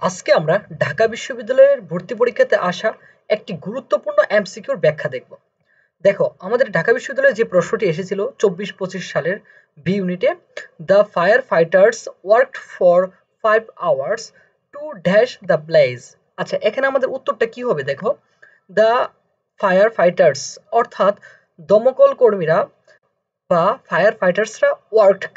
আজকে আমরা ঢাকা বিশ্ববিদ্যালয়ের ভর্তি পরীক্ষাতে আসা একটি গুরুত্বপূর্ণ এমসিকিউর ব্যাখ্যা দেখব। দেখো, আমাদের ঢাকা বিশ্ববিদ্যালয়ে যে প্রশ্নটি এসেছিল ২৪-২৫ সালের বি ইউনিটে, the fire fighters worked for 5 hours to dash the blaze. আচ্ছা, এখানে আমাদের উত্তরটা কি হবে? দেখো, দ্য ফায়ার ফাইটার্স অর্থাৎ দমকল কর্মীরা বা ফায়ার ফাইটার্সরা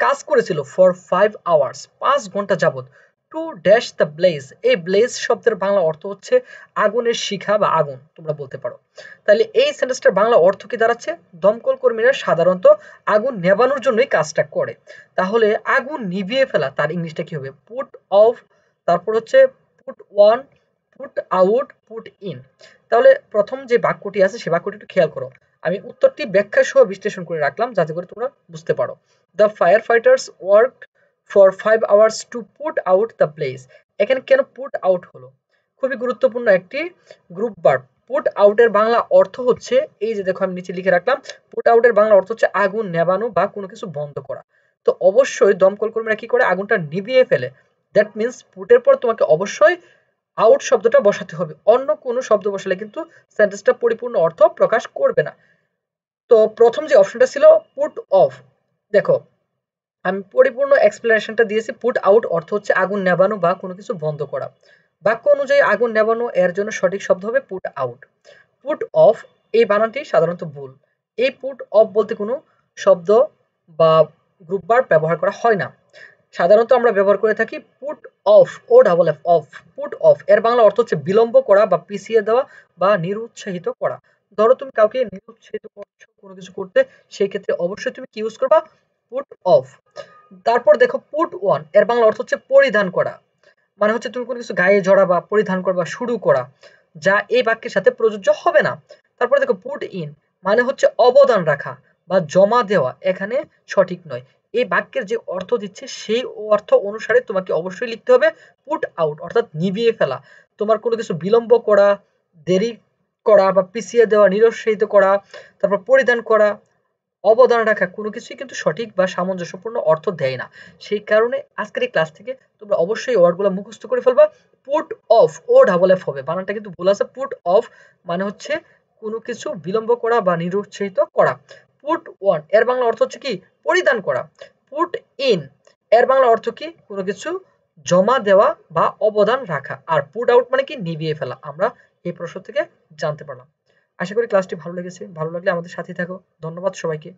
কাজ করেছিল ফর 5 আওয়ার্স 5 ঘন্টা যাবত টু ড্যাশ দ্য ব্লেজ। এই ব্লেজ শব্দের বাংলা অর্থ হচ্ছে আগুনের শিখা বা আগুন তোমরা বলতে পারো। তাহলে এই সেন্টেন্সটার বাংলা অর্থ কি দাঁড়াচ্ছে? দমকল কর্মীরা সাধারণত আগুন নেভানোর জন্যই কাজটা করে। তাহলে আগুন নিভিয়ে ফেলা তার ইংলিশটা কি হবে? Put off. তারপর হচ্ছে put one, put out, put in. তাহলে প্রথম যে বাক্যটি আছে সে বাক্যটি একটু খেয়াল করো। আমি উত্তরটি ব্যাখ্যা সহ বিশ্লেষণ করে রাখলাম যাতে করে তোমরা বুঝতে পারো। The fire fighters worked for 5 hours to put out the bless. এখানে কেন পুট আউট হলো? খুবই গুরুত্বপূর্ণ একটি গ্রুপ ভার্ব। পুট আউটের বাংলা অর্থ হচ্ছে, এই যে দেখো আমি নিচে লিখে রাখলাম, পুট আউটের বাংলা অর্থ হচ্ছে আগুন নেভানো বা কোনো কিছু বন্ধ করা। তো অবশ্যই দমকল কর্মীরা কি করে? আগুনটা নিভিয়ে ফেলে। দ্যাট মিন্স পুটের পর তোমাকে অবশ্যই আউট শব্দটা বসাতে হবে। অন্য কোনো শব্দ বসালে কিন্তু সেন্টেন্সটা পরিপূর্ণ অর্থ প্রকাশ করবে না। তো প্রথম যে অপশনটা ছিল পুট অফ, দেখো আমি পরিপূর্ণ এক্সপ্লেনেশনটা দিয়েছি। পুট আউট অর্থ হচ্ছে আগুন নেভানো বা কোনো কিছু বন্ধ করা। বাক্য অনুযায়ী আগুন নেভানো এর জন্য সঠিক শব্দ হবে পুট আউট। পুট অফ এই বানানটি সাধারণত ভুল। এই পুট অফ বলতে কোনো শব্দ বা গ্রুপ ভার্ব ব্যবহার করা হয় না। সাধারণত আমরা ব্যবহার করে থাকি put off, O double F, off. Put off এর বাংলা অর্থ হচ্ছে বিলম্ব করা বা পিছিয়ে দেওয়া বা নিরুৎসাহিত করা। ধরো তুমি কাউকে নিরুৎসাহিত করছো কোনো কিছু করতে, সেই ক্ষেত্রে অবশ্যই তুমি কি ইউজ করবা? Put off. তারপর দেখো পুট ওয়ান এর বাংলা অর্থ হচ্ছে পরিধান করা। মানে হচ্ছে তুমি কোনো কিছু গায়ে জড়াবা, পরিধান করবা, শুরু করা, যা এই বাক্যের সাথে প্রযোজ্য হবে না। তারপরে দেখো পুট ইন মানে হচ্ছে অবদান রাখা বা জমা দেওয়া, এখানে সঠিক নয়। এই বাক্যের যে অর্থ দিচ্ছে সেই অর্থ অনুসারে তোমাকে অবশ্যই লিখতে হবে পুট আউট অর্থাৎ নিভিয়ে ফেলা। তোমার কোনো কিছু বিলম্ব করা, দেরি করা বা পিছিয়ে দেওয়া, নিরুৎসাহিত করা, তারপর পরিধান করা, অবদান রাখা, কোনো কিছুই কিন্তু সঠিক বা সামঞ্জস্যপূর্ণ অর্থ দেয় না। সেই কারণে আজকের এই ক্লাস থেকে তোমরা অবশ্যই এই ওয়ার্ডগুলো মুখস্থ করে ফেলবা। Put off, O double F হবে, বানানটা কিন্তু ভুল আছে। পুট অফ মানে হচ্ছে কোনো কিছু বিলম্ব করা বা নিরুৎসাহিত করা। পুট ওয়ান এর বাংলা অর্থ হচ্ছে কি? পরিধান করা। পুট ইন এর বাংলা অর্থ কি? কোনো কিছু জমা দেওয়া বা অবদান রাখা। আর পুট আউট মানে কি? নিভিয়ে ফেলা। আমরা এই প্রশ্ন থেকে জানতে পারলাম। আশা করি ক্লাসটি ভালো লেগেছে। ভালো লাগলে আমাদের সাথেই থাকো। ধন্যবাদ সবাইকে।